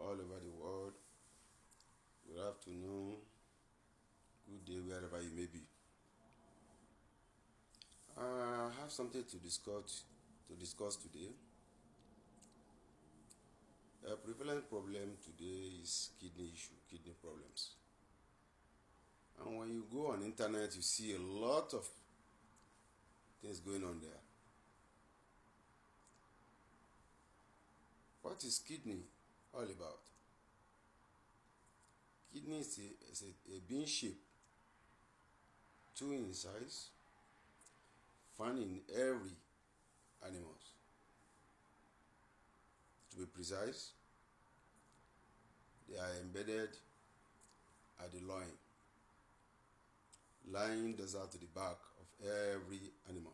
all over the world. Good afternoon, good day, wherever you may be. I have something to discuss today. A prevalent problem today is kidney problems. And when you go on internet, you see a lot of things going on there. What is kidney all about? Kidney is a bean shape, 2 in size, found in every animals. To be precise, they are embedded at the loin, lying dorsal to the back of every animal.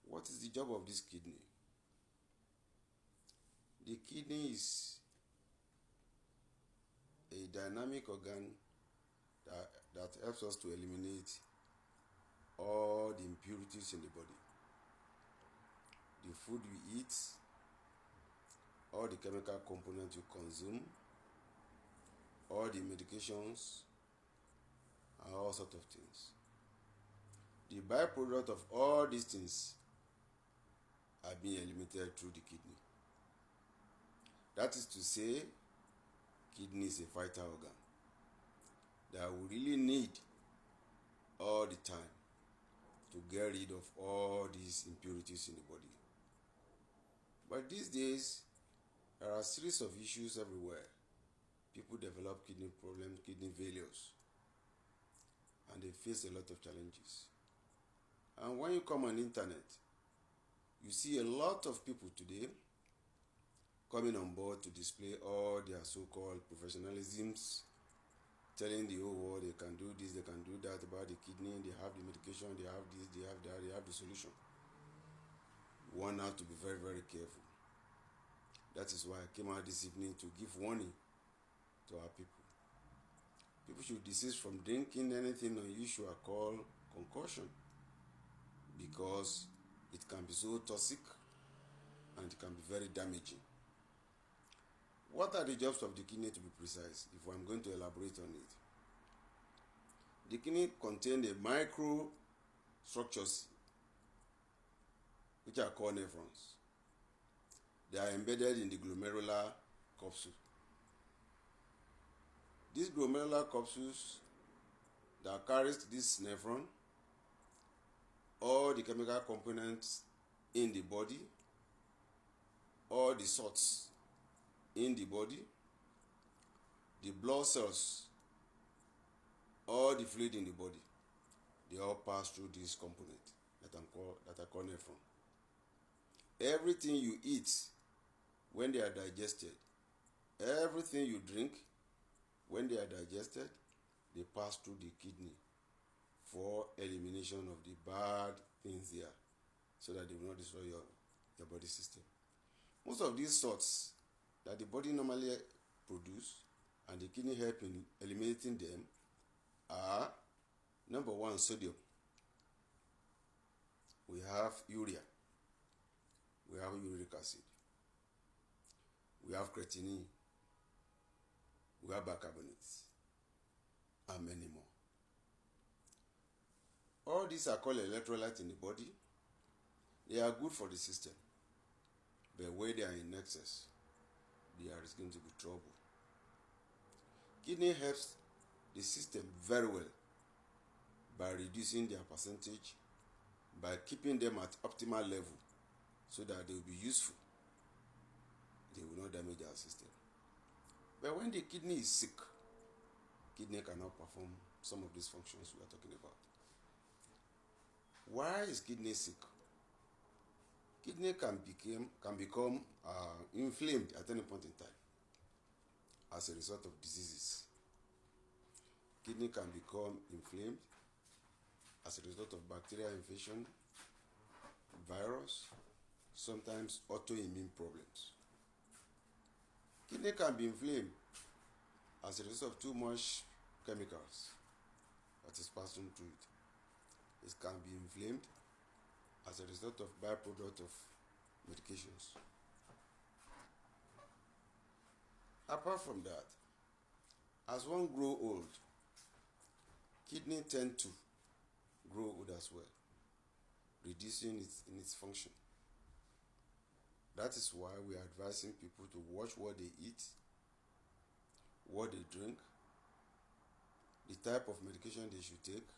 What is the job of this kidney? The kidney is a dynamic organ that helps us to eliminate all the impurities in the body. The food we eat, all the chemical components you consume, all the medications, and all sorts of things. The byproduct of all these things are being eliminated through the kidney. That is to say, kidney is a vital organ that we really need all the time to get rid of all these impurities in the body. But these days, there are a series of issues everywhere. People develop kidney problems, kidney failures, and they face a lot of challenges. And when you come on internet, you see a lot of people today coming on board to display all their so-called professionalisms, telling the whole world they can do this, they can do that about the kidney, they have the medication, they have this, they have that, they have the solution. One has to be very, very careful. That is why I came out this evening to give warning to our people. People should desist from drinking anything unusual called concoction, because it can be so toxic and it can be very damaging. What are the jobs of the kidney, to be precise, if I'm going to elaborate on it? The kidney contains the micro structures which are called nephrons. They are embedded in the glomerular capsule. These glomerular capsules that carries this nephron, all the chemical components in the body, all the salts in the body, the blood cells, all the fluid in the body, they all pass through this component that are called nephron. Everything you eat, when they are digested, everything you drink, when they are digested, they pass through the kidney for elimination of the bad things there, so that they will not destroy your body system. Most of these salts that the body normally produce and the kidney help in eliminating them are: number 1, sodium. We have urea. We have uric acid. We have creatinine. We have bicarbonates, and many more. All these are called electrolytes in the body. They are good for the system, but where they are in excess, there is going to be trouble. Kidney helps the system very well by reducing their percentage, by keeping them at optimal level so that they will be useful. They will not damage our system. But when the kidney is sick, kidney cannot perform some of these functions we are talking about. Why is kidney sick? Kidney can become inflamed at any point in time as a result of diseases. Kidney can become inflamed as a result of bacterial infection, virus, sometimes autoimmune problems. Kidney can be inflamed as a result of too much chemicals that is passing through it. It can be inflamed as a result of byproduct of medications. Apart from that, as one grow old, kidney tend to grow old as well, reducing in its function. That is why we are advising people to watch what they eat, what they drink, the type of medication they should take.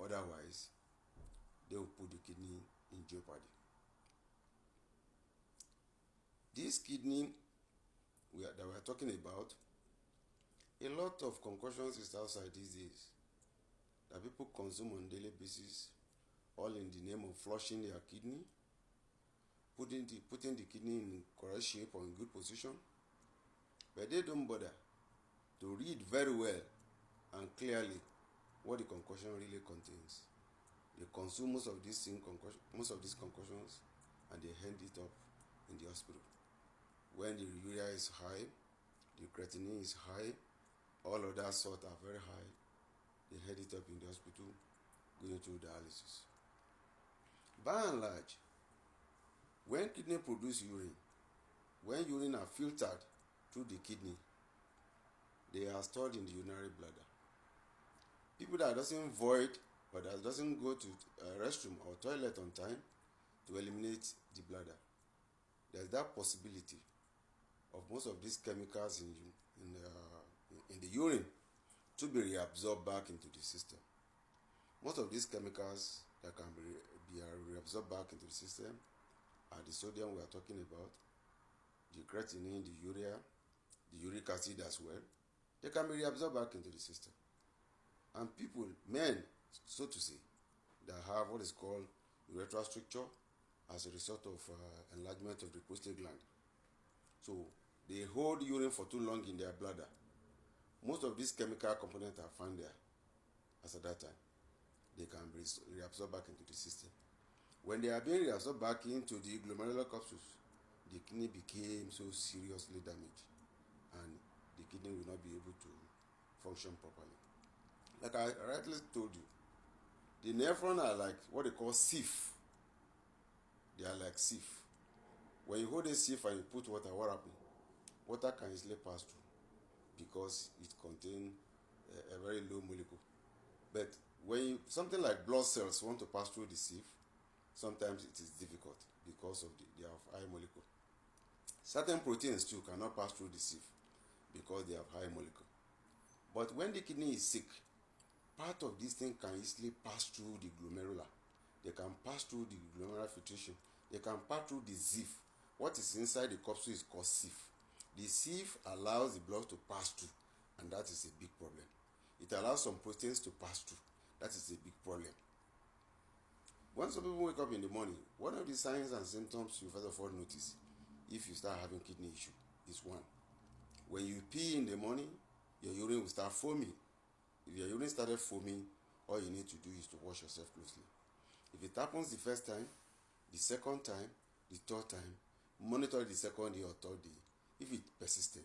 Otherwise, they will put the kidney in jeopardy. This kidney that we are talking about, a lot of concoctions is outside these days that people consume on a daily basis, all in the name of flushing their kidney, putting the kidney in correct shape or in good position, but they don't bother to read very well and clearly what the concoction really contains. They consume most of these concoctions, and they hand it up in the hospital. When the urea is high, the creatinine is high, all other salt are very high, they head it up in the hospital, going through dialysis. By and large, when kidney produce urine, when urine are filtered through the kidney, they are stored in the urinary bladder. People that doesn't void or that doesn't go to a restroom or toilet on time to eliminate the bladder, there's that possibility of most of these chemicals in the urine to be reabsorbed back into the system. Most of these chemicals that can be reabsorbed back into the system are the sodium we are talking about, the creatinine, the urea, the uric acid as well. They can be reabsorbed back into the system. And people, men, so to say, that have what is called urethral stricture as a result of enlargement of the prostate gland. So they hold urine for too long in their bladder. Most of these chemical components are found there as at that time. They can be reabsorbed back into the system. When they are being reabsorbed back into the glomerular capsules, the kidney became so seriously damaged and the kidney will not be able to function properly. Like I rightly told you, the nephron are like what they call sieve. They are like sieve. When you hold a sieve and you put water, what happens? Water can easily pass through because it contains a very low molecule. But when something like blood cells want to pass through the sieve, sometimes it is difficult because of they have high molecule. Certain proteins too cannot pass through the sieve because they have high molecule. But when the kidney is sick, part of this thing can easily pass through the glomerula. They can pass through the glomerular filtration. They can pass through the sieve. What is inside the capsule is called sieve. The sieve allows the blood to pass through, and that is a big problem. It allows some proteins to pass through. That is a big problem. When some people wake up in the morning, one of the signs and symptoms you first of all notice if you start having kidney issue is one. When you pee in the morning, your urine will start foaming. If your urine started foaming, all you need to do is to wash yourself closely. If it happens the first time, the second time, the third time, monitor the second day or third day. If it persistent,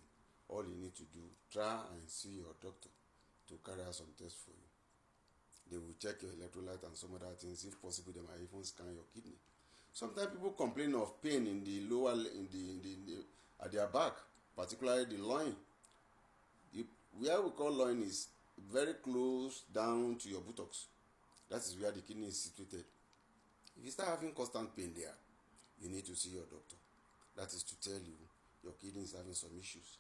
all you need to do, try and see your doctor to carry out some tests for you. They will check your electrolyte and some other things. If possible, they might even scan your kidney. Sometimes people complain of pain in the lower, at their back, particularly the loin. Where we call loin is very close down to your buttocks. That is where the kidney is situated. If you start having constant pain there, you need to see your doctor. That is to tell you your kidney is having some issues.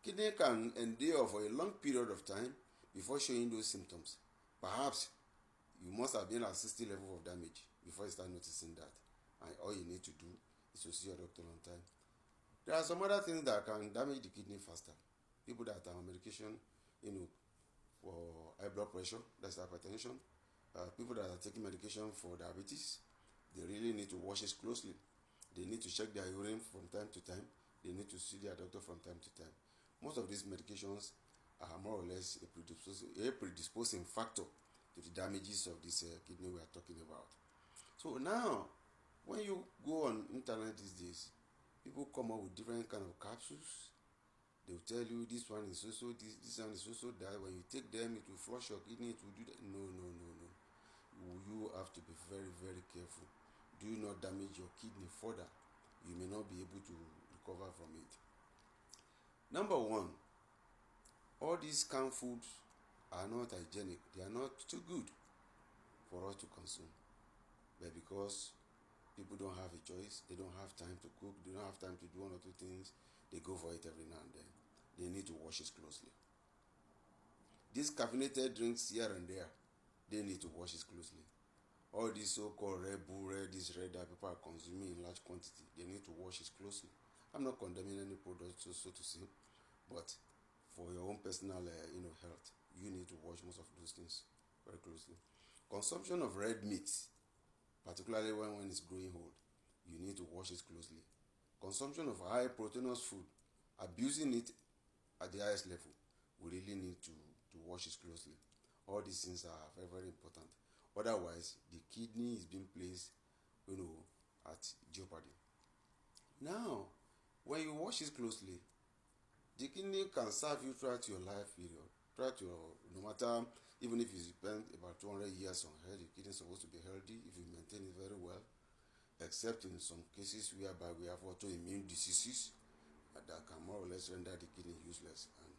Kidney can endure for a long period of time before showing those symptoms. Perhaps you must have been at 60 level of damage before you start noticing that. And all you need to do is to see your doctor on time. There are some other things that can damage the kidney faster. People that are on medication, for high blood pressure, that's hypertension. People that are taking medication for diabetes, they really need to watch it closely. They need to check their urine from time to time. They need to see their doctor from time to time. Most of these medications are more or less a predisposing factor to the damages of this kidney we are talking about. So now, when you go on internet these days, people come up with different kind of capsules. They will tell you this one is also this one is also that. When you take them, it will flush your kidney, it will do that. No. You have to be very, very careful. Do not damage your kidney further. You may not be able to recover from it. Number one, all these canned foods are not hygienic. They are not too good for us to consume. But because people don't have a choice, they don't have time to cook, they don't have time to do one or two things, they go for it every now and then. They need to wash it closely. These caffeinated drinks here and there, they need to wash it closely. All these so-called Red Bull, this red that people are consuming in large quantity, they need to wash it closely. I'm not condemning any product, so to say, but for your own personal, health, you need to wash most of those things very closely. Consumption of red meat, particularly when it's growing old, you need to wash it closely. Consumption of high proteinous food, abusing it at the highest level, we really need to wash it closely. All these things are very, very important. Otherwise, the kidney is being placed, at jeopardy. Now, when you wash it closely, the kidney can serve you throughout your life period. No matter, even if you spend about 200 years on earth, the kidney is supposed to be healthy if you maintain it very well, except in some cases whereby we have autoimmune diseases that can more or less render the kidney useless. And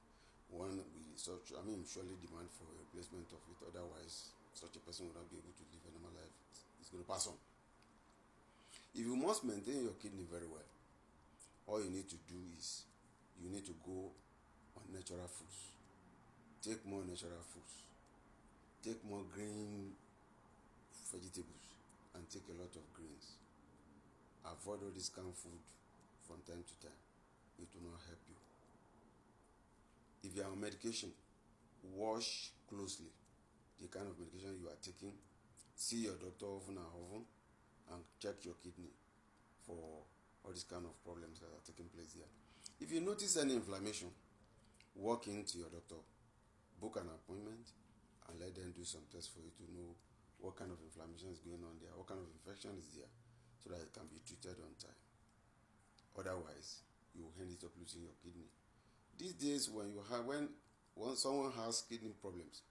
one will surely demand for a replacement of it. Otherwise, such a person will not be able to live a normal life. It's going to pass on. If you must maintain your kidney very well, all you need to do is you need to go on natural foods. Take more natural foods. Take more green vegetables and take a lot of greens. Avoid all this canned food from time to time. It will not help you. If you are on medication, wash closely the kind of medication you are taking. See your doctor often and often and check your kidney for all these kind of problems that are taking place there. If you notice any inflammation, walk into your doctor, book an appointment, and let them do some tests for you to know what kind of inflammation is going on there, what kind of infection is there, so that it can be treated on time. Otherwise, you will end it up losing your kidney. These days, when someone has kidney problems,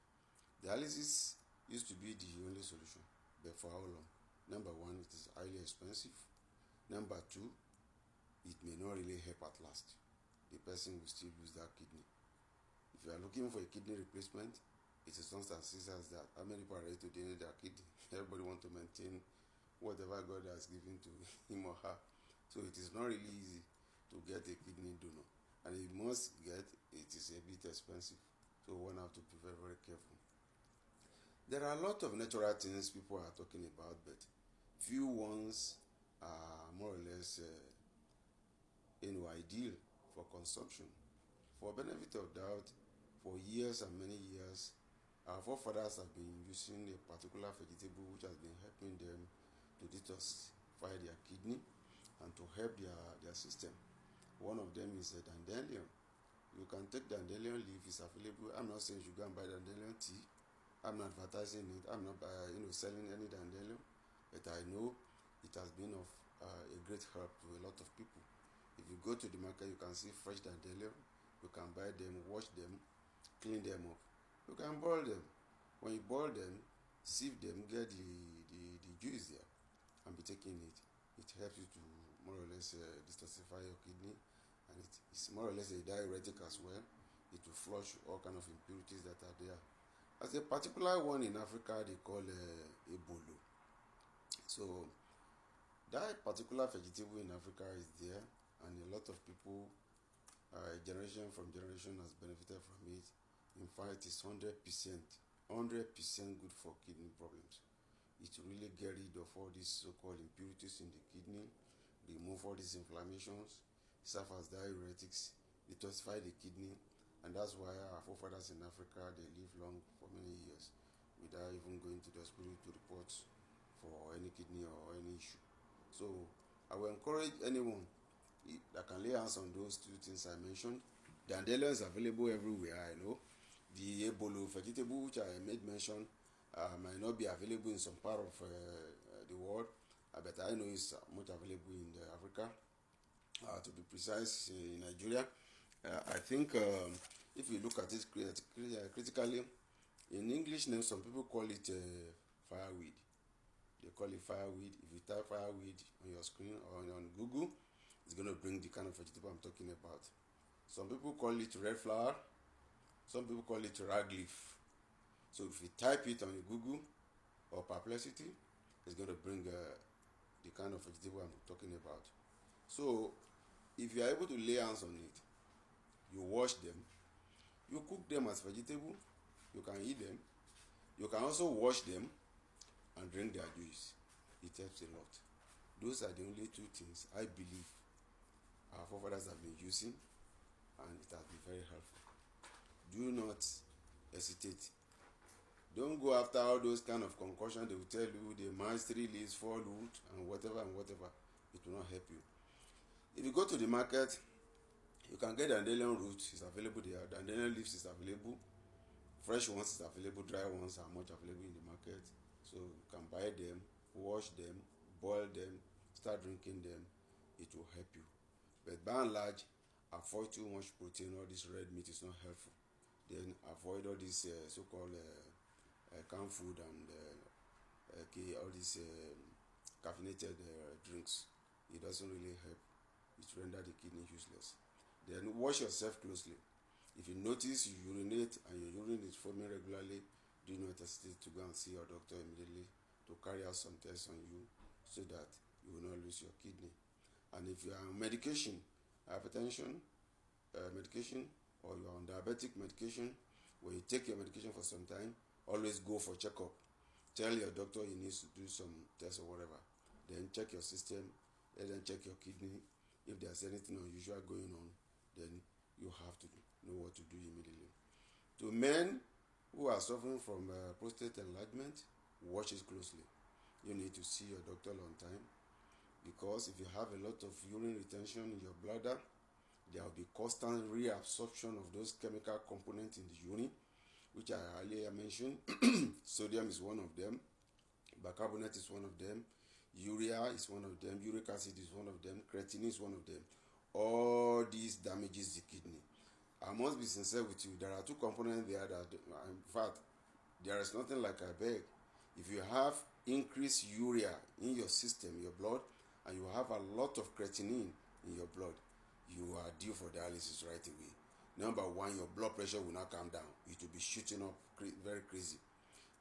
dialysis used to be the only solution. But for how long? Number one, it is highly expensive. Number two, it may not really help at last. The person will still lose that kidney. If you are looking for a kidney replacement, it is not as easy as that. How many people are ready to donate their kidney? Everybody wants to maintain whatever God has given to him or her. So it is not really easy to get a kidney donor. And if you must get, it is a bit expensive. So one have to be very, very careful. There are a lot of natural things people are talking about, but few ones are more or less ideal for consumption. For benefit of doubt, for years and many years, our forefathers have been using a particular vegetable which has been helping them to detoxify their kidney and to help their system. One of them is a dandelion. You can take dandelion leaf, it's available. I'm not saying you go and buy dandelion tea. I'm not advertising it. I'm not selling any dandelion, but I know it has been of a great help to a lot of people. If you go to the market, you can see fresh dandelion. You can buy them, wash them, clean them up. You can boil them. When you boil them, sieve them, get the juice there, and be taking it. It helps you to more or less detoxify your kidney, and it's more or less a diuretic as well. It will flush all kind of impurities that are there. As a particular one in Africa, they call ebolo. So that particular vegetable in Africa is there, and a lot of people, generation from generation, has benefited from it. In fact, it's 100% good for kidney problems. It really get rid of all these so-called impurities in the kidney, remove all these inflammations, serve as diuretics, detoxify the kidney. And that's why our forefathers in Africa, they live long for many years without even going to the hospital to report for any kidney or any issue. So I will encourage anyone that can lay hands on those two things I mentioned. Dandelion is available everywhere, I know. The ebolo vegetable, which I made mention, might not be available in some part of the world, but I know it's much available in Africa. To be precise, in Nigeria. I think if you look at it critically, in English name, some people call it fireweed. They call it fireweed. If you type fireweed on your screen or on Google, it's going to bring the kind of vegetable I'm talking about. Some people call it red flower. Some people call it rag leaf. So if you type it on Google or Perplexity, it's going to bring the kind of vegetable I'm talking about. So if you are able to lay hands on it, you wash them, you cook them as vegetable, you can eat them. You can also wash them and drink their juice. It helps a lot. Those are the only two things I believe our forefathers have been using, and it has been very helpful. Do not hesitate. Don't go after all those kind of concoctions. They will tell you they mash 3 leaves, 4 root, and whatever. It will not help you. If you go to the market, you can get dandelion root. It's available there. Dandelion leaves is available. Fresh ones is available. Dry ones are much available in the market. So you can buy them, wash them, boil them, start drinking them. It will help you. But by and large, avoid too much protein. All this red meat is not helpful. Then avoid all this so-called canned food and all these caffeinated drinks. It doesn't really help. It renders the kidney useless. Then wash yourself closely. If you notice you urinate and your urine is foaming regularly, do not hesitate to go and see your doctor immediately to carry out some tests on you so that you will not lose your kidney. And if you are on medication, hypertension medication, or you are on diabetic medication, when you take your medication for some time, always go for checkup. Tell your doctor you need to do some tests or whatever. Then check your system, let them check your kidney. If there's anything unusual going on, then you have to know what to do immediately. To men who are suffering from prostate enlargement, watch it closely. You need to see your doctor on time, because if you have a lot of urine retention in your bladder, there will be constant reabsorption of those chemical components in the urine, which I earlier mentioned. Sodium is one of them, bicarbonate is one of them, urea is one of them, uric acid is one of them, creatinine is one of them. All these damages the kidney. I must be sincere with you. There are 2 components there that, in fact, there is nothing like I beg. If you have increased urea in your system, your blood, and you have a lot of creatinine in your blood, you are due for dialysis right away. Number 1, your blood pressure will not come down. It will be shooting up very crazy.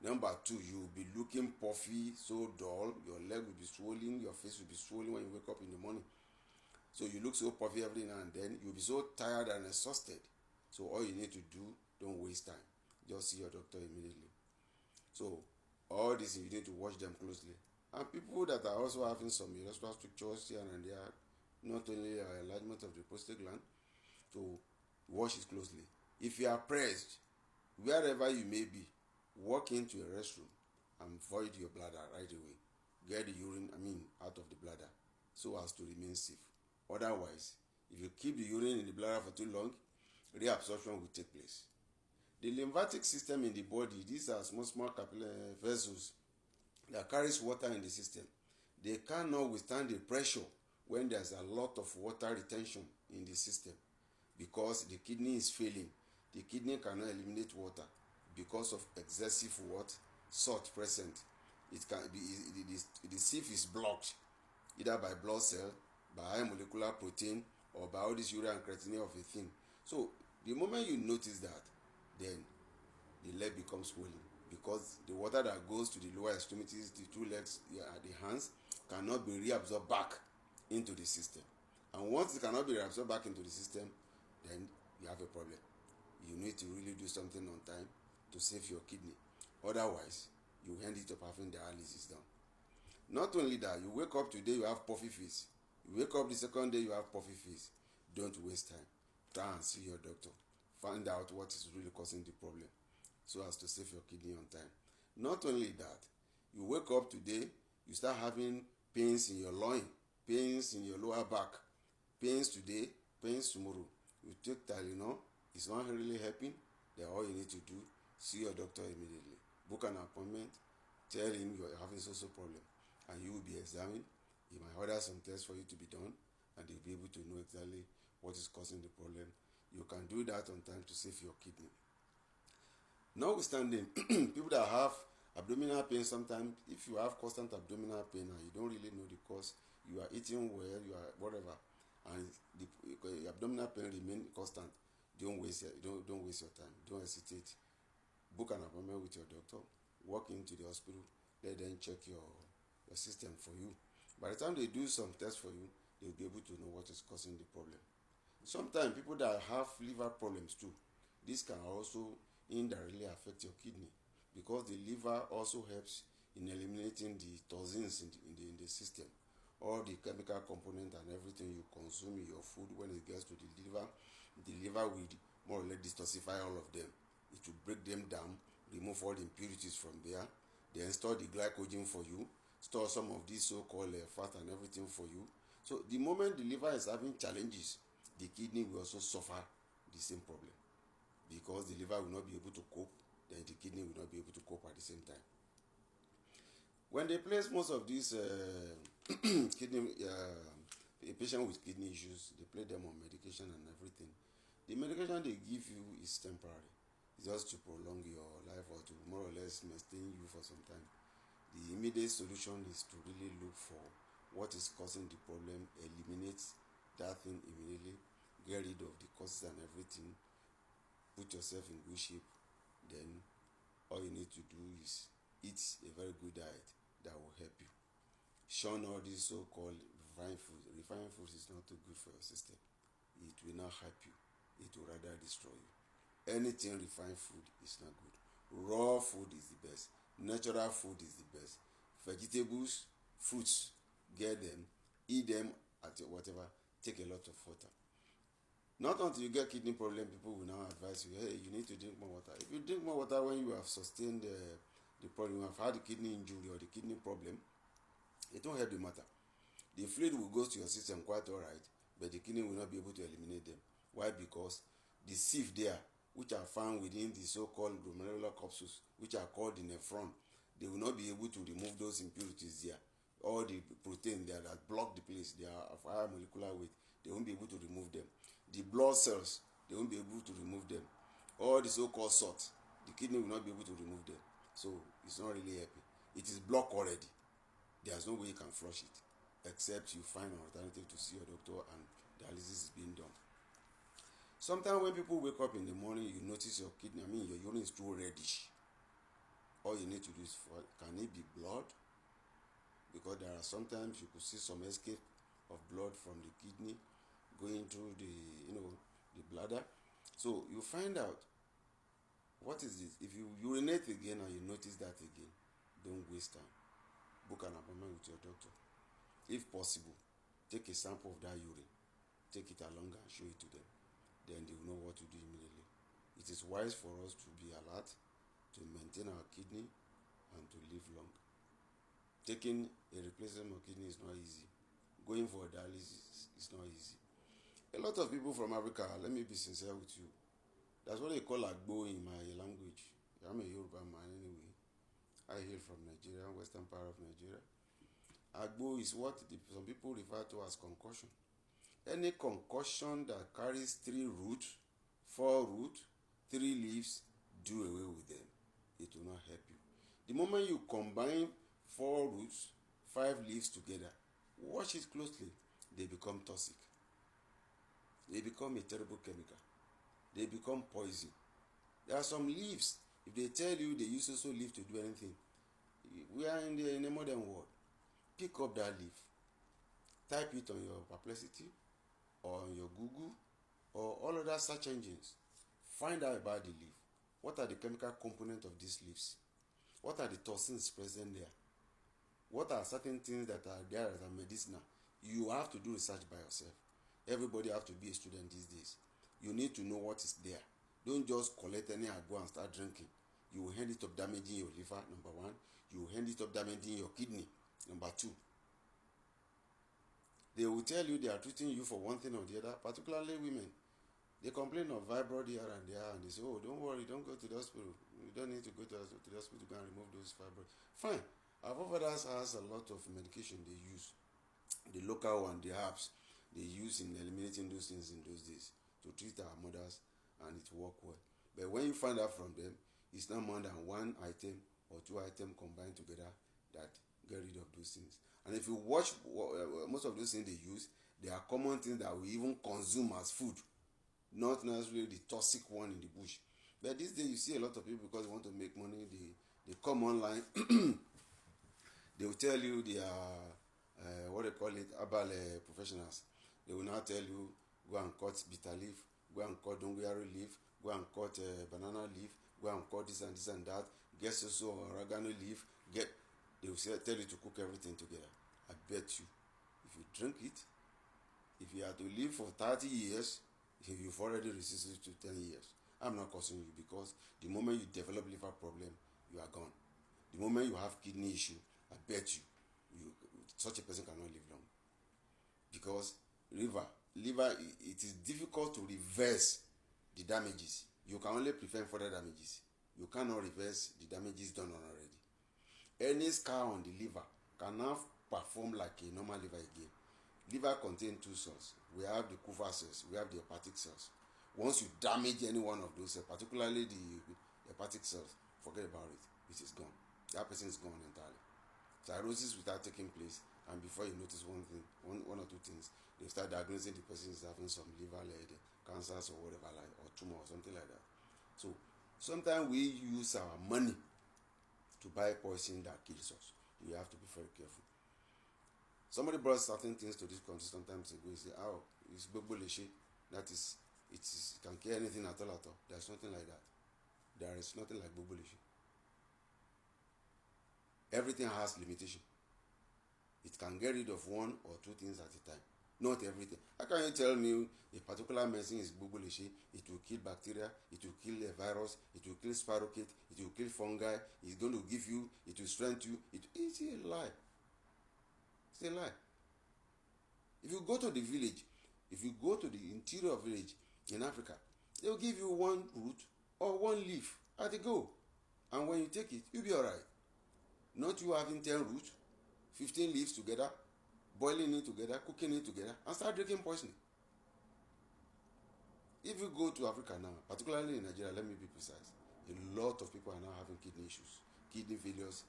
Number 2, you will be looking puffy, so dull. Your leg will be swollen. Your face will be swollen when you wake up in the morning. So you look so puffy every now and then. You'll be so tired and exhausted. So all you need to do, don't waste time. Just see your doctor immediately. So all this, you need to watch them closely. And people that are also having some irregular strictures here and there, not only enlargement of the prostate gland, to watch it closely. If you are pressed, wherever you may be, walk into a restroom and void your bladder right away. Get the urine, out of the bladder, so as to remain safe. Otherwise, if you keep the urine in the bladder for too long, reabsorption will take place. The lymphatic system in the body, these are small capillary vessels that carries water in the system. They cannot withstand the pressure when there's a lot of water retention in the system, because the kidney is failing. The kidney cannot eliminate water because of excessive salt present. It can be the sieve is blocked either by blood cell, by high molecular protein, or by all this urea and creatinine of a thing. So the moment you notice that, then the leg becomes swollen, because the water that goes to the lower extremities, the 2 legs, the hands, cannot be reabsorbed back into the system. And once it cannot be reabsorbed back into the system, then you have a problem. You need to really do something on time to save your kidney. Otherwise, you end it up having dialysis done. Not only that, you wake up today, you have puffy face. You wake up the second day, you have puffy face. Don't waste time. Try and see your doctor. Find out what is really causing the problem, so as to save your kidney on time. Not only that, you wake up today, you start having pains in your loin, pains in your lower back, pains today, pains tomorrow. You take Tylenol, it's not really helping. Then all you need to do, see your doctor immediately. Book an appointment, tell him you're having so problem, and you will be examined. He might order some tests for you to be done, and they'll be able to know exactly what is causing the problem. You can do that on time to save your kidney. Notwithstanding, people that have abdominal pain, sometimes if you have constant abdominal pain and you don't really know the cause, you are eating well, you are whatever, and the abdominal pain remain constant, don't waste your time. Don't hesitate. Book an appointment with your doctor. Walk into the hospital. Let them check your system for you. By the time they do some tests for you, they'll be able to know what is causing the problem. Sometimes people that have liver problems too, this can also indirectly affect your kidney, because the liver also helps in eliminating the toxins in the system, all the chemical component and everything you consume in your food. When it gets to the liver will more or less detoxify all of them. It will break them down, remove all the impurities from there, then store the glycogen for you, store some of these so-called fat and everything for you. So the moment the liver is having challenges, the kidney will also suffer the same problem, because the liver will not be able to cope, then the kidney will not be able to cope at the same time. When they place most of these kidney, a patient with kidney issues, they place them on medication and everything. The medication they give you is temporary. It's just to prolong your life or to more or less maintain you for some time. The immediate solution is to really look for what is causing the problem, eliminate that thing immediately, get rid of the causes and everything, put yourself in good shape. Then all you need to do is eat a very good diet that will help you. Shun all these so-called refined food. Refined food is not too good for your system. It will not help you. It will rather destroy you. Anything refined food is not good. Raw food is the best. Natural food is the best. Vegetables, fruits, get them, eat them at whatever. Take a lot of water. Not until you get kidney problem, people will now advise you, hey, you need to drink more water. If you drink more water when you have sustained the problem, you have had a kidney injury or the kidney problem, it won't help the matter. The fluid will go to your system quite alright, but the kidney will not be able to eliminate them. Why? Because the sieve there, which are found within the so-called glomerular capsules, which are called the nephron, they will not be able to remove those impurities there. All the protein there that block the place, they are of higher molecular weight, they won't be able to remove them. The blood cells, they won't be able to remove them. All the so-called salt, the kidney will not be able to remove them. So it's not really helping. It is blocked already. There's no way you can flush it, except you find an alternative to see your doctor and dialysis is being done. Sometimes when people wake up in the morning, you notice your kidney, your urine is too reddish. All you need to do is, can it be blood? Because there are sometimes you could see some escape of blood from the kidney going through the bladder. So you find out, what is this? If you urinate again and you notice that again, don't waste time. Book an appointment with your doctor. If possible, take a sample of that urine, take it along and show it to them. Then they will know what to do immediately. It is wise for us to be alert, to maintain our kidney, and to live long. Taking a replacement of kidney is not easy. Going for dialysis is not easy. A lot of people from Africa, let me be sincere with you, that's what they call agbo in my language. I'm a Yoruba man anyway. I hail from Nigeria, western part of Nigeria. Agbo is what some people refer to as concussion. Any concussion that carries 3 roots, 4 roots, 3 leaves, do away with them. It will not help you. The moment you combine 4 roots, 5 leaves together, watch it closely, they become toxic. They become a terrible chemical. They become poison. There are some leaves, if they tell you they use also leaf to do anything, we are in a modern world. Pick up that leaf, type it on your Perplexity or on your Google or all other search engines. Find out about the leaf. What are the chemical components of these leaves? What are the toxins present there? What are certain things that are there that are medicinal? You have to do research by yourself. Everybody have to be a student these days. You need to know what is there. Don't just collect any agbo and start drinking. You will end it up damaging your liver, number 1. You will end it up damaging your kidney, number 2. They will tell you they are treating you for one thing or the other, particularly women. They complain of fibroid here and there, and they say, oh, don't worry, don't go to the hospital. You don't need to go to the hospital to go and remove those fibroids. Fine. Our forefathers has a lot of medication they use. The local one, the herbs, they use in eliminating those things in those days to treat our mothers, and it worked well. But when you find out from them, it's not more than 1 item or 2 items combined together that get rid of those things. And if you watch most of those things they use, There are common things that we even consume as food, not necessarily the toxic one in the bush. But these days you see a lot of people, because they want to make money, they come online. They will tell you they are what they call it, herbal professionals. They will now tell you, go and cut bitter leaf, go and cut dongoyaro leaf, go and cut banana leaf, go and cut this and that, get so oregano leaf, get. They will tell you to cook everything together. I bet you, if you drink it, if you are to live for 30 years, you've already resisted to 10 years. I'm not cursing you, because the moment you develop liver problem, you are gone. The moment you have kidney issue, I bet you such a person cannot live long. Because liver, it is difficult to reverse the damages. You can only prevent further damages. You cannot reverse the damages done already. Any scar on the liver cannot perform like a normal liver again. Liver contains two cells. We have the Kupffer cells, we have the hepatic cells. Once you damage any one of those cells, particularly the hepatic cells, forget about it. It is gone. That person is gone entirely. Cirrhosis will start taking place, and before you notice one or two things, they start diagnosing the person is having some liver cancers or whatever, like, or tumor or something like that. So sometimes we use our money to buy poison that kills us. We have to be very careful. Somebody brought certain things to this country sometimes ago. He said, "Oh, it's gbogboleshe. That is, it can kill anything at all. There's nothing like that. There is nothing like gbogboleshe. Everything has limitation. It can get rid of one or two things at a time. Not everything. How can you tell me a particular medicine is gbogboleshe? It will kill bacteria, it will kill a virus, it will kill spirochete, it will kill fungi, it's going to give you, it will strengthen you. It's a lie. It's a lie. If you go to the village, if you go to the interior village in Africa, they will give you one root or one leaf at a go. And when you take it, you'll be alright. Not you having 10 roots, 15 leaves together, boiling it together, cooking it together, and start drinking poisoning. If you go to Africa now, particularly in Nigeria, let me be precise, a lot of people are now having kidney issues, kidney failures.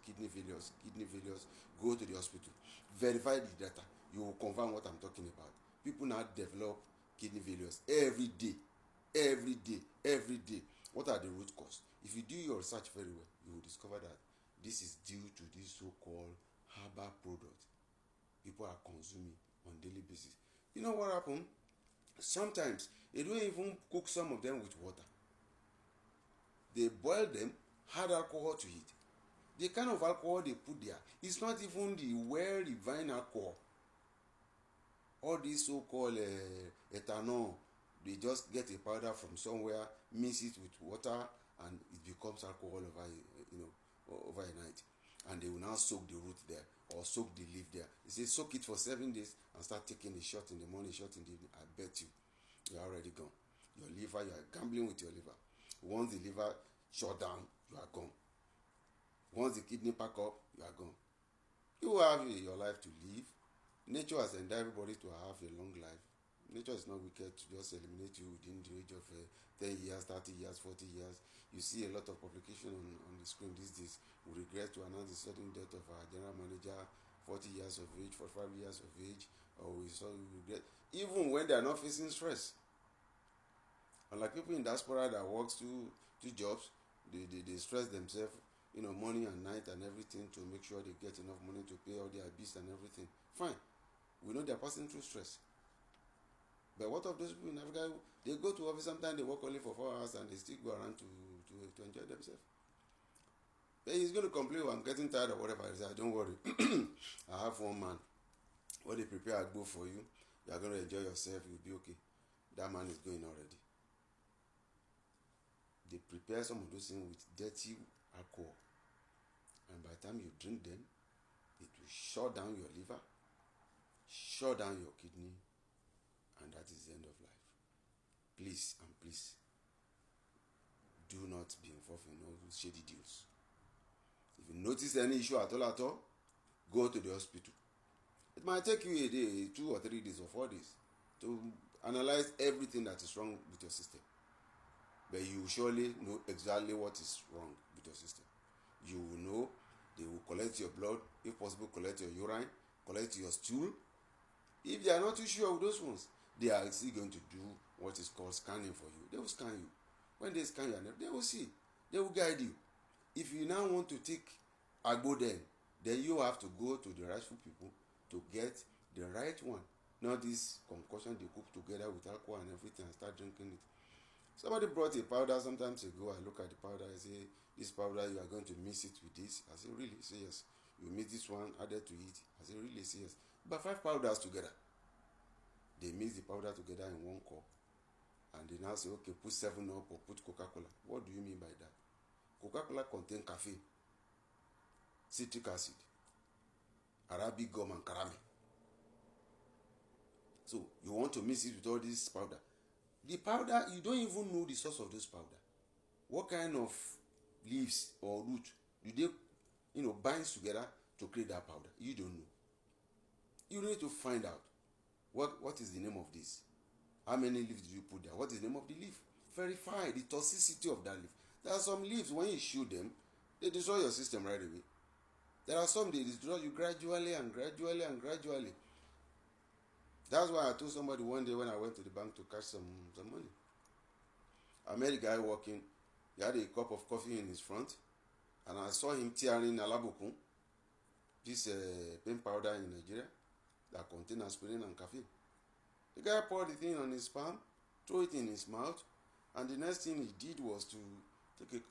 Go to the hospital, verify the data, you will confirm what I'm talking about. People now develop kidney failures every day. What are the root cause? If you do your research very well, you will discover that this is due to this so-called herbal product people are consuming on daily basis. You know what happened? Sometimes they don't even cook some of them with water. They boil them, add alcohol to it. The kind of alcohol they put there is not even the well-refined alcohol. All this so-called ethanol, they just get a powder from somewhere, mix it with water, and it becomes alcohol over a night. And they will now soak the root there or soak the leaf there. They say soak it for 7 days and start taking a shot in the morning, shot in the evening. I bet you are already gone. Your liver, you are gambling with your liver. Once the liver shut down, you are gone. Once the kidney pack up, you are gone. You have your life to live. Nature has endowed everybody to have a long life. Nature is not wicked to just eliminate you within the age of 10 years, 30 years, 40 years. You see a lot of publication on the screen these days. We regret to announce the sudden death of our general manager, 40 years of age, 45 years of age, or we regret, even when they are not facing stress. Unlike people in diaspora that works two jobs, they stress themselves, morning and night and everything to make sure they get enough money to pay all their bills and everything. Fine. We know they are passing through stress. But what of those people in Africa? They go to office, sometimes they work only for 4 hours and they still go around to enjoy themselves. But he's going to complain, I'm getting tired or whatever. He said, don't worry. I have one man. When they prepare a go for you, you are going to enjoy yourself, you'll be okay. That man is going already. They prepare some of those things with dirty alcohol. And by the time you drink them, it will shut down your liver, shut down your kidney, and that is the end of life. Please and please, do not be involved in all those shady deals. If you notice any issue at all, go to the hospital. It might take you a day, 2 or 3 days or 4 days to analyze everything that is wrong with your system. But you will surely know exactly what is wrong with your system. You will know. They will collect your blood, if possible collect your urine, collect your stool, If they are not too sure of those ones, they are still going to do what is called scanning for you. They will scan you. When they scan you, they will see. They will guide you. If you now want to take agbo, then you have to go to the rightful people to get the right one. Not this concoction they cook together with alcohol and everything and start drinking it. Somebody brought a powder sometimes ago. I look at the powder, I say, this powder, you are going to mix it with this. I say, really? He say, yes. You mix this one, added to it. I say, really? He say, yes. But 5 powders together. They mix the powder together in one cup. And they now say, okay, put 7-Up or put Coca-Cola. What do you mean by that? Coca-Cola contains caffeine, citric acid, Arabic gum, and caramel. So you want to mix it with all this powder. The powder, you don't even know the source of this powder. What kind of leaves or root do they, binds together to create that powder? You don't know. You need to find out what is the name of this. How many leaves do you put there? What is the name of the leaf? Verify the toxicity of that leaf. There are some leaves, when you chew them, they destroy your system right away. There are some they destroy you gradually and gradually and gradually. That's why I told somebody one day when I went to the bank to cash some money. I met a guy walking. He had a cup of coffee in his front, and I saw him tearing alabukun, this pain powder in Nigeria that contains aspirin and caffeine. The guy poured the thing on his palm, threw it in his mouth, and the next thing he did was to take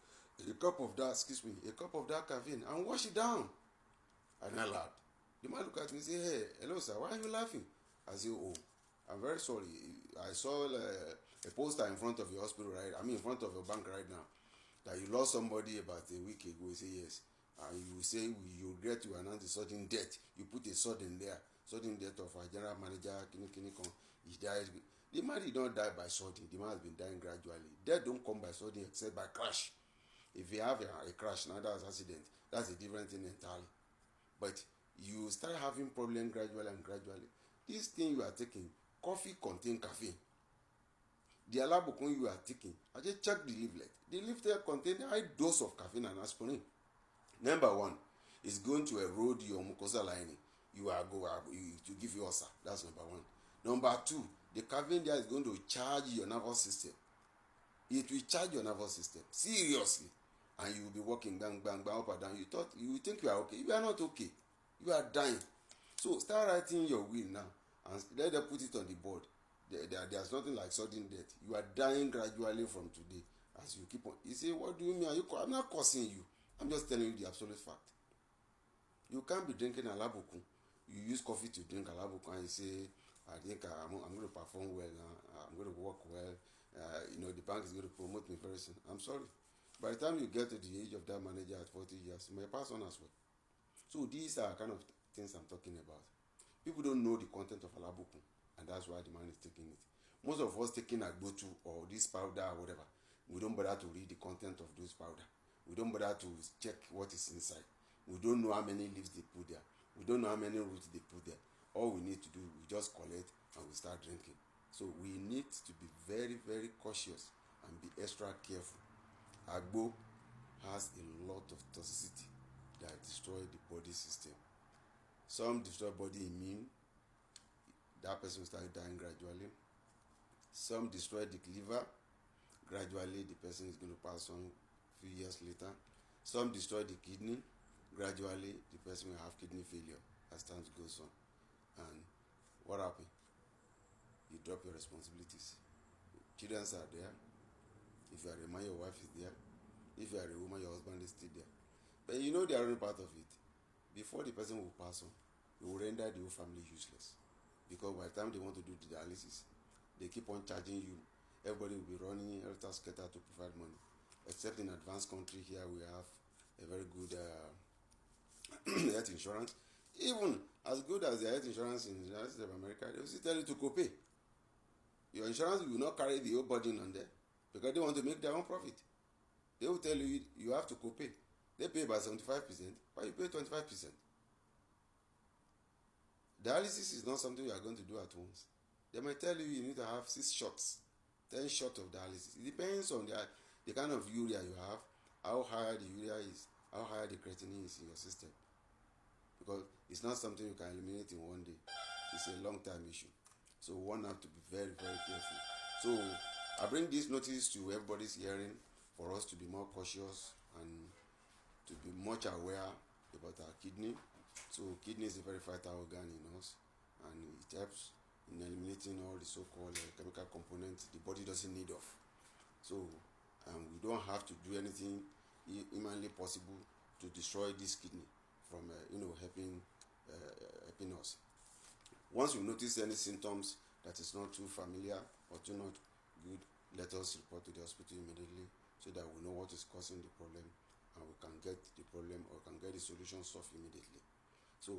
a cup of that caffeine and wash it down. And I laughed. The man looked at me and said, hey, hello sir, why are you laughing? I said, oh, I'm very sorry. I saw a poster in front of your hospital, in front of your bank right now, that you lost somebody about a week ago. He said, yes. And you say you regret to announce a sudden death. You put a sudden there. Sudden death of our general manager, he died. The man did not die by sudden. The man has been dying gradually. Death don't come by sudden except by crash. If you have a crash, now that's accident. That's a different thing entirely. But you start having problem gradually and gradually. This thing you are taking, coffee contains caffeine. The alabukun you are taking, I just check the leaflet. The leaflet contains a high dose of caffeine and aspirin. Number 1, it's going to erode your mucosa lining. To give you ulcer. That's number 1. Number 2, the caffeine there is going to charge your nervous system. It will charge your nervous system seriously, and you will be walking bang bang bang up and down. You think you are okay. You are not okay. You are dying. So start writing your will now and let them put it on the board. There's nothing like sudden death. You are dying gradually from today as you keep on. You say, what do you mean? I'm not cursing you. I'm just telling you the absolute fact. You can't be drinking alabuku. You use coffee to drink alabuku and you say, I think I'm going to perform well now. I'm going to work well. The bank is going to promote me very soon. I'm sorry. By the time you get to the age of that manager at 40 years, you may pass on as well. So these are kind of things I'm talking about. People don't know the content of alabuku, and that's why the man is taking it. Most of us taking agbotu or this powder or whatever, we don't bother to read the content of those powder. We don't bother to check what is inside. We don't know how many leaves they put there. We don't know how many roots they put there. All we need to do, we just collect and we start drinking. So we need to be very, very cautious and be extra careful. Agbo has a lot of toxicity that destroy the body system. Some destroy body immune. That person will start dying gradually. Some destroy the liver. Gradually, the person is going to pass on a few years later. Some destroy the kidney. Gradually, the person will have kidney failure as time goes on. And what happens? You drop your responsibilities. Children are there. If you are a man, your wife is there. If you are a woman, your husband is still there. But you know the other part of it. Before the person will pass on, it will render the whole family useless. Because by the time they want to do the dialysis, they keep on charging you. Everybody will be running helter-skelter to provide money. Except in advanced country here, we have a very good health insurance. Even as good as the health insurance in the United States of America, they will still tell you to co-pay. Your insurance will not carry the whole burden on them because they want to make their own profit. They will tell you you have to co-pay. They pay by 75%, but you pay 25%. Dialysis is not something you are going to do at once. They might tell you need to have 6 shots, 10 shots of dialysis. It depends on the kind of urea you have, how high the urea is, how high the creatinine is in your system. Because it's not something you can eliminate in one day. it's a long-term issue. So one have to be very, very careful. So I bring this notice to everybody's hearing for us to be more cautious and to be much aware about our kidney. So kidney is a very vital organ in us, and it helps in eliminating all the so-called chemical components the body doesn't need of. So we don't have to do anything humanly possible to destroy this kidney from helping us. Once you notice any symptoms that is not too familiar or too not good, let us report to the hospital immediately so that we know what is causing the problem and we can get the problem or can get the solution solved immediately. So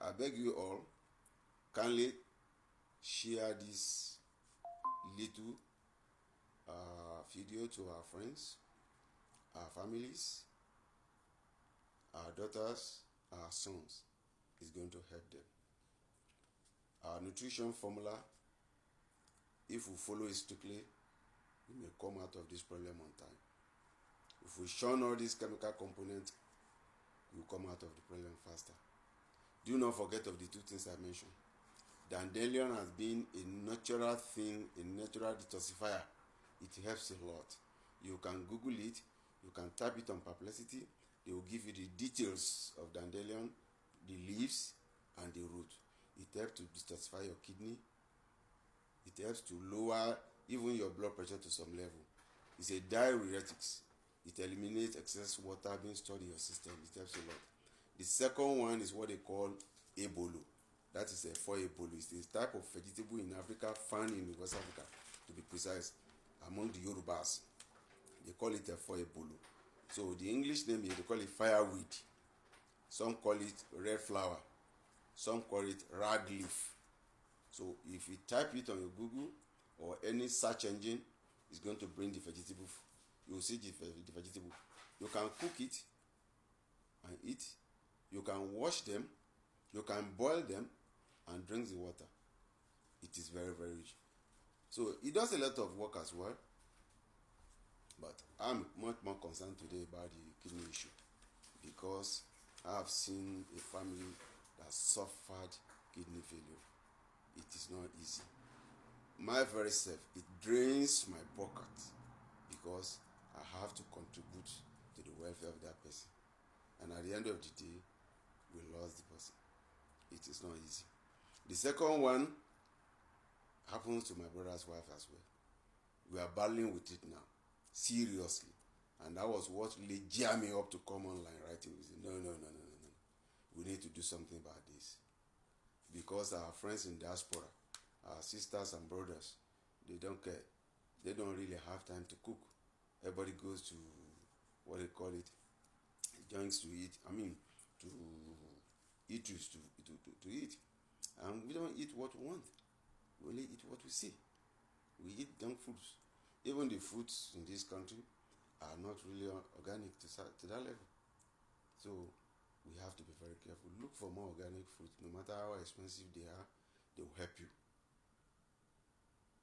I beg you all, kindly share this little video to our friends, our families, our daughters, our sons. Is going to help them. Our nutrition formula, if we follow it strictly, we may come out of this problem on time. If we shun all these chemical components, we will come out of the problem faster. Do not forget of the two things I mentioned. Dandelion has been a natural thing, a natural detoxifier. It helps a lot. You can Google it, you can type it on Perplexity. They will give you the details of dandelion, the leaves, and the root. It helps to detoxify your kidney. It helps to lower even your blood pressure to some level. It's a diuretics. It eliminates excess water being stored in your system. It helps a lot. The second one is what they call ebolo. That is a for ebolo. It's a type of vegetable in Africa, found in West Africa, to be precise, among the Yorubas. They call it a for ebolo. So the English name is, they call it fireweed. Some call it red flower. Some call it rag leaf. So if you type it on your Google or any search engine, it's going to bring the vegetable. You will see the vegetable. You can cook it and eat. You can wash them. You can boil them and drink the water. It is very, very rich. So it does a lot of work as well. But I'm much more concerned today about the kidney issue because I have seen a family that suffered kidney failure. It is not easy. My very self, it drains my pocket because I have to contribute to the welfare of that person. And at the end of the day, we lost the person. It is not easy. The second one happens to my brother's wife as well. We are battling with it now, seriously. And that was what really geared me up to come online writing. We said, no. We need to do something about this. Because our friends in diaspora, our sisters and brothers, they don't care. They don't really have time to cook. Everybody goes to what they call it, joints to eat. To eateries to eat. And we don't eat what we want. We only eat what we see. We eat junk foods. Even the foods in this country are not really organic to that level. So we have to be very careful. Look for more organic food. No matter how expensive they are, they will help you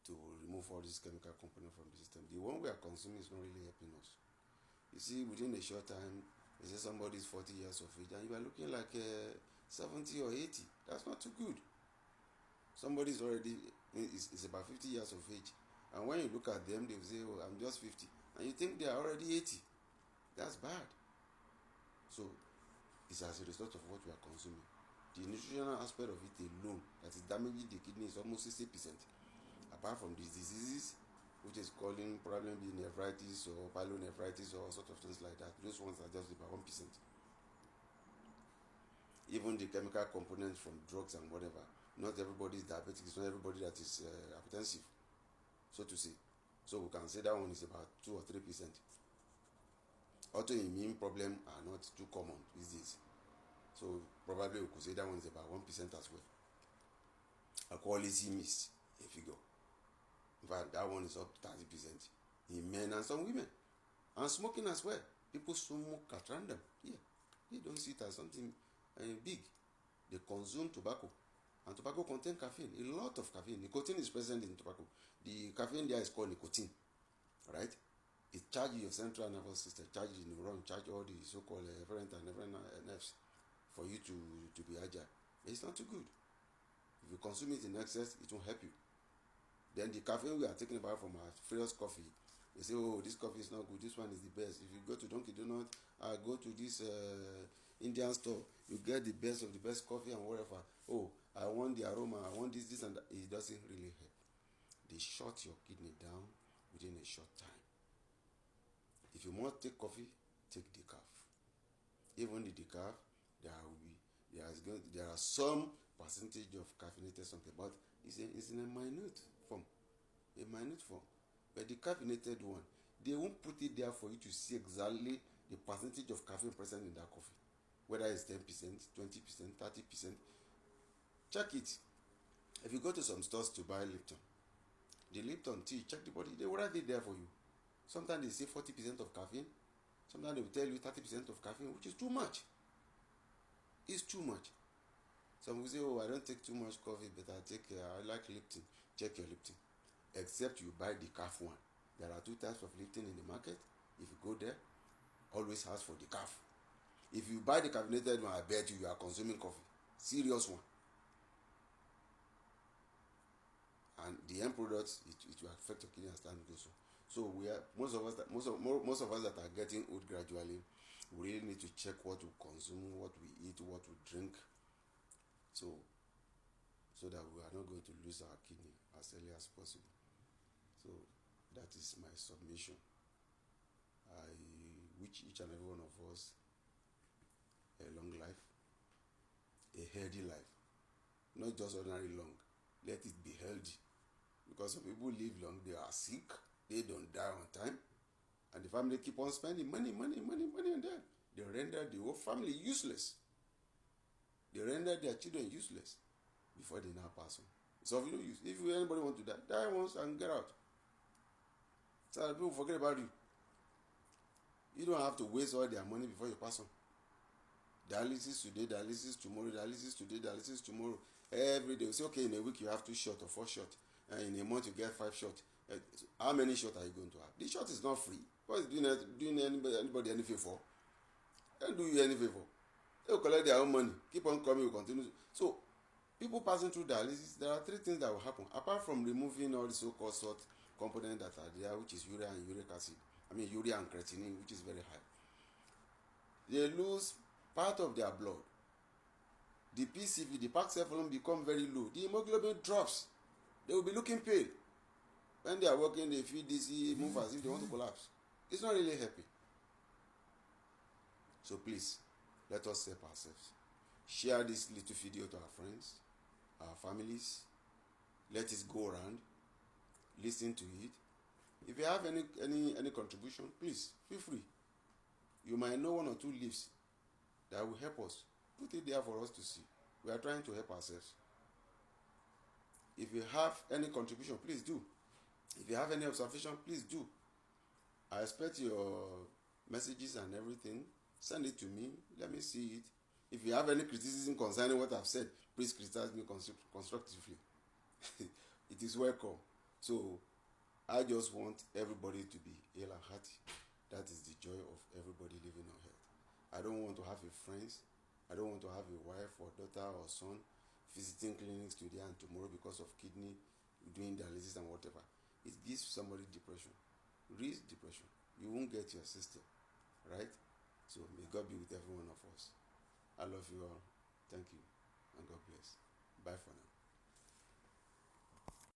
to remove all these chemical components from the system. The one we are consuming is not really helping us. You see, within a short time, they say somebody is 40 years of age and you are looking like 70 or 80. That's not too good. Somebody is already is about 50 years of age. And when you look at them, they will say, oh, I'm just 50. And you think they are already 80. That's bad. So it's as a result of what we are consuming. The nutritional aspect of it alone that is damaging the kidney is almost 60%. Apart from these diseases, which is causing probably nephritis or pyelonephritis or sort of things like that, those ones are just about 1%. Even the chemical components from drugs and whatever, not everybody is diabetic, it's not everybody that is hypertensive, so to say. So we can say that one is about 2 or 3%. Autoimmune problems are not too common these days. So probably we could say that one is about 1% as well. Alcoholism is a figure. In fact, that one is up to 30% in men and some women. And smoking as well. People smoke at random. Yeah. They don't see it as something big. They consume tobacco. And tobacco contains caffeine. A lot of caffeine. Nicotine is present in tobacco. The caffeine there is called nicotine. Right? It charges your central nervous system, charges the neuron, charges all the so-called afferent and efferent nerves for you to be agile. It's not too good. If you consume it in excess, it won't help you. Then the caffeine we are taking about from our various coffee, they say, oh, this coffee is not good, this one is the best. If you go to Dunkin' Donut, go to this Indian store, you get the best of the best coffee and whatever. Oh, I want the aroma, I want this and that. It doesn't really help. They shut your kidney down within a short time. If you must take coffee, take decaf. Even the decaf, there are some percentage of caffeinated something, but it's in a minute form. A minute form. But the caffeinated one, they won't put it there for you to see exactly the percentage of caffeine present in that coffee. Whether it's 10%, 20%, 30%. Check it. If you go to some stores to buy Lipton, the Lipton tea, check the body, they will write it there for you. Sometimes they say 40% of caffeine. Sometimes they will tell you 30% of caffeine, which is too much. It's too much. Some will say, oh, I don't take too much coffee, but I like Lipton. Check your Lipton. Except you buy the calf one. There are 2 types of Lipton in the market. If you go there, always ask for the calf. If you buy the caffeinated one, I bet you are consuming coffee. Serious one. And the end product, it will affect your kidney as time goes on. So most of us that are getting old gradually, we really need to check what we consume, what we eat, what we drink, so that we are not going to lose our kidney as early as possible. So that is my submission. I wish each and every one of us a long life, a healthy life, not just ordinary long. Let it be healthy, because some people live long, they are sick, they don't die on time, and the family keep on spending money on them. They render the whole family useless. They render their children useless before they now pass on. So if anybody want to die once and get out. So that people forget about you. You don't have to waste all their money before you pass on. Dialysis today, dialysis tomorrow, dialysis today, dialysis tomorrow. Every day. We say, okay, in a week you have 2 shots or 4 shots. And in a month you get 5 shots. How many shots are you going to have? The shot is not free. What is doing anybody any favor? They don't do you any favor. They will collect their own money. Keep on coming, will continue. So, people passing through dialysis, there are 3 things that will happen. Apart from removing all the so-called salt components that are there, which is urea and uric acid. Urea and creatinine, which is very high. They lose part of their blood. The PCV, the Paxcephalon, become very low. The hemoglobin drops. They will be looking pale. When they are walking, they feel dizzy, move as if they want to collapse. It's not really happy. So please, let us help ourselves. Share this little video to our friends, our families. Let it go around. Listen to it. If you have any contribution, please feel free. You might know 1 or 2 leaves that will help us. Put it there for us to see. We are trying to help ourselves. If you have any contribution, please do. If you have any observation, please do. I expect your messages and everything. Send it to me. Let me see it. If you have any criticism concerning what I've said, please criticize me constructively. It is welcome. So, I just want everybody to be hale and hearty. That is the joy of everybody living on earth. I don't want to have a friends. I don't want to have a wife or daughter or son visiting clinics today and tomorrow because of kidney, doing dialysis and whatever. It gives somebody depression. Real depression. You won't get your sister. Right? So may God be with every one of us. I love you all. Thank you. And God bless. Bye for now.